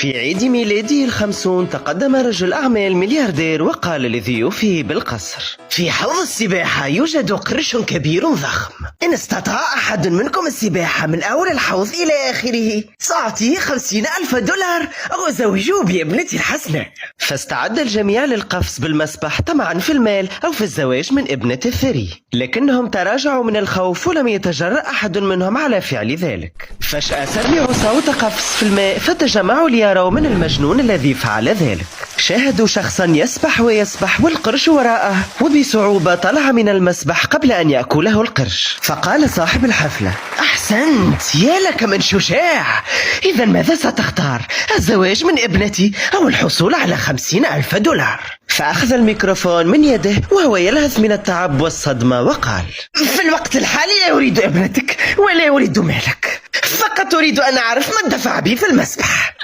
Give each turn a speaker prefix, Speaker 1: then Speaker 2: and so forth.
Speaker 1: في عيد ميلاده ال50 تقدم رجل أعمال ملياردير وقال لضيوفه بالقصر: في حوض السباحة يوجد قرش كبير ضخم، إن استطاع أحد منكم السباحة من أول الحوض إلى آخره سأعطيه 50,000 دولار أو أزوجه بابنتي الحسناء. فاستعد الجميع للقفز بالمسبح طمعا في المال أو في الزواج من ابنة الثري، لكنهم تراجعوا من الخوف ولم يتجرأ أحد منهم على فعل ذلك. فجأة سمعوا صوت قفز في الماء فتجمعوا ليروا من المجنون الذي فعل ذلك. شاهدوا شخصا يسبح ويسبح والقرش وراءه، وبصعوبة طلع من المسبح قبل أن يأكله القرش. فقال صاحب الحفلة: أحسنت، يا لك من شجاع. إذا ماذا ستختار، الزواج من ابنتي أو الحصول على 50,000 دولار؟ فأخذ الميكروفون من يده وهو يلهث من التعب والصدمة وقال: في الوقت الحالي لا أريد ابنتك ولا أريد مالك، فقط أريد أن أعرف من دفع بي في المسبح.